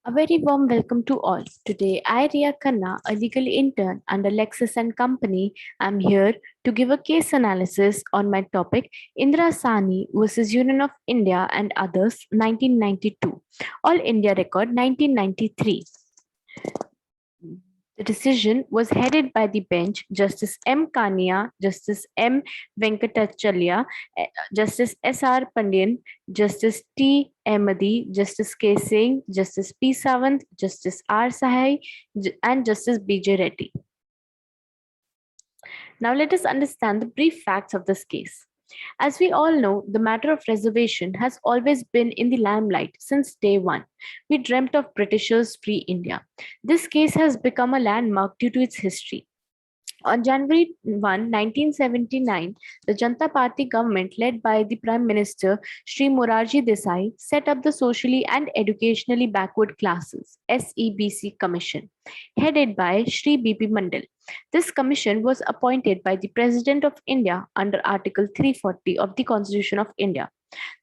A very warm welcome to all. Today, I, Ria Khanna, a legal intern under Lexis and Company, am here to give a case analysis on my topic Indira Sani versus Union of India and Others 1992, All India Record 1993. The decision was headed by the bench Justice M. Kania, Justice M. Venkatachalya, Justice S.R. Pandian, Justice T. Ahmadi, Justice K. Singh, Justice P. Sawant, Justice R. Sahai, and Justice B.J. Reddy. Now let us understand the brief facts of this case. As we all know, the matter of reservation has always been in the limelight since day one. We dreamt of Britishers' free India. This case has become a landmark due to its history. On January 1, 1979, the Janata Party government led by the Prime Minister Sri Morarji Desai set up the Socially and Educationally Backward Classes SEBC Commission, headed by Sri B.P. Mandal. This commission was appointed by the President of India under Article 340 of the Constitution of India.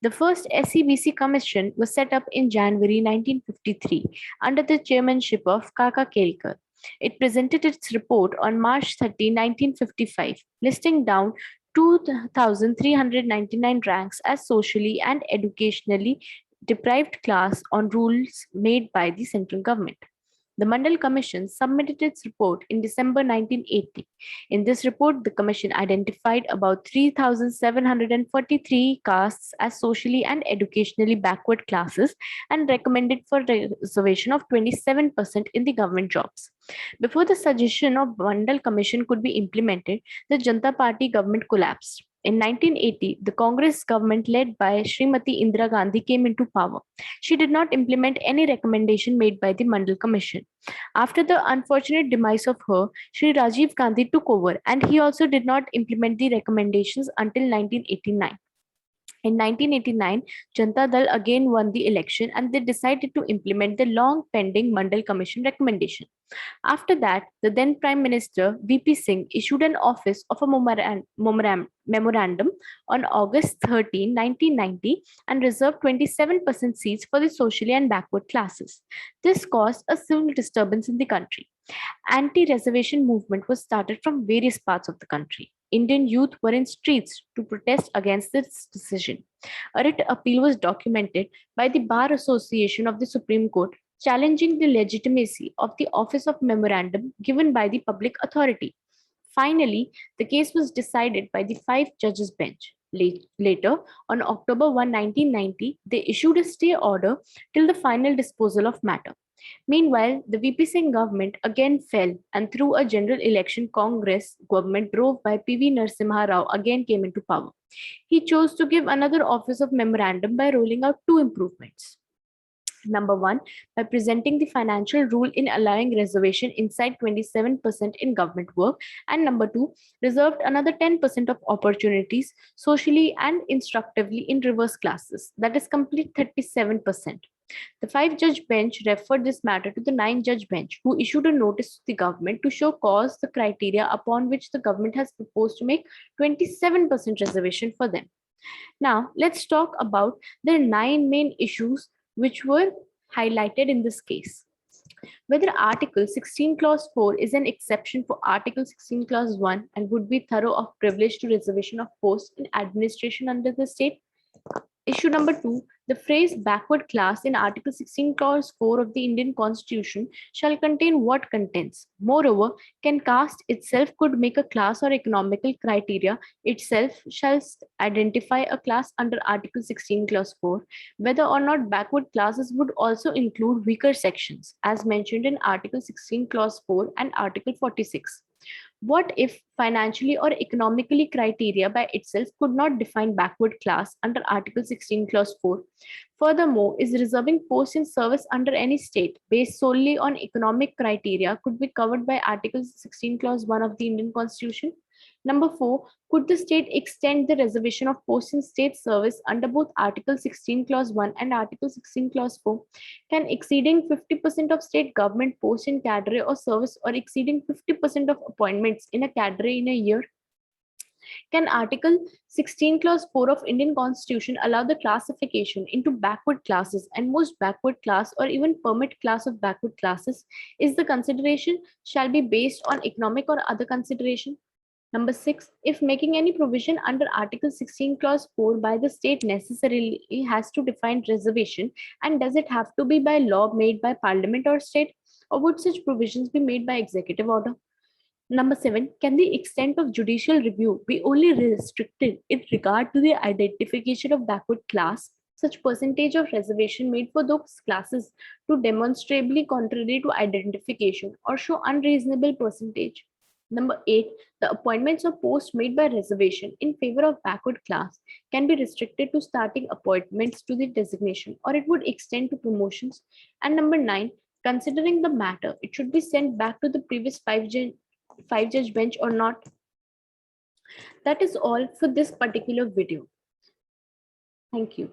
The first SEBC commission was set up in January 1953 under the chairmanship of Kaka Kelkar. It presented its report on March 30, 1955, listing down 2,399 ranks as socially and educationally deprived class on rules made by the central government. The Mandal Commission submitted its report in December 1980. In this report, the Commission identified about 3,743 castes as socially and educationally backward classes and recommended for reservation of 27% in the government jobs. Before the suggestion of Mandal Commission could be implemented, the Janata Party government collapsed. In 1980, the Congress government led by Srimati Indira Gandhi came into power. She did not implement any recommendation made by the Mandal Commission. After the unfortunate demise of her, Sri Rajiv Gandhi took over and he also did not implement the recommendations until 1989. In 1989, Janata Dal again won the election and they decided to implement the long pending Mandal Commission recommendation. After that, the then Prime Minister VP Singh issued an office of a memorandum on August 13, 1990 and reserved 27% seats for the socially and backward classes. This caused a civil disturbance in the country. Anti-reservation movement was started from various parts of the country. Indian youth were in streets to protest against this decision. A writ appeal was documented by the Bar Association of the Supreme Court challenging the legitimacy of the office of memorandum given by the public authority. Finally, the case was decided by the five judges bench. Later, on October 1, 1990, they issued a stay order till the final disposal of matter. Meanwhile, the VP Singh government again fell, and through a general election, Congress government drove by PV Narasimha Rao again came into power. He chose to give another office of memorandum by rolling out two improvements. Number one, by presenting the financial rule in allowing reservation inside 27% in government work. And number two, reserved another 10% of opportunities socially and instructively in reverse classes, that is complete 37%. The five-judge bench referred this matter to the nine-judge bench, who issued a notice to the government to show cause the criteria upon which the government has proposed to make 27% reservation for them. Now, let's talk about the nine main issues which were highlighted in this case. Whether Article 16 Clause 4 is an exception for Article 16 Clause 1 and would be thorough of privilege to reservation of posts in administration under the state. Issue number 2, the phrase backward class in Article 16 Clause 4 of the Indian Constitution shall contain what contents. Moreover, can caste itself could make a class or economical criteria itself shall identify a class under Article 16 Clause 4, whether or not backward classes would also include weaker sections, as mentioned in Article 16 Clause 4 and Article 46. What if financially or economically criteria by itself could not define backward class under Article 16 Clause 4? Furthermore, is reserving posts in service under any state based solely on economic criteria could be covered by Article 16 Clause 1 of the Indian Constitution? Number 4, could the state extend the reservation of posts in state service under both Article 16 Clause 1 and Article 16 Clause 4? Can exceeding 50% of state government posts in cadre or service or exceeding 50% of appointments in a cadre in a year Can Article 16 Clause 4 of Indian Constitution allow the classification into backward classes and most backward class or even permit class of backward classes? Is the consideration shall be based on economic or other consideration? Number 6, if making any provision under Article 16 Clause 4 by the state necessarily has to define reservation, and does it have to be by law made by parliament or state, or would such provisions be made by executive order? Number 7, can the extent of judicial review be only restricted in regard to the identification of backward class? Such percentage of reservation made for those classes to demonstrably contrary to identification or show unreasonable percentage. Number 8, the appointments of posts made by reservation in favor of backward class can be restricted to starting appointments to the designation, or it would extend to promotions. And number 9, considering the matter, it should be sent back to the previous five judge bench or not. That is all for this particular video. Thank you.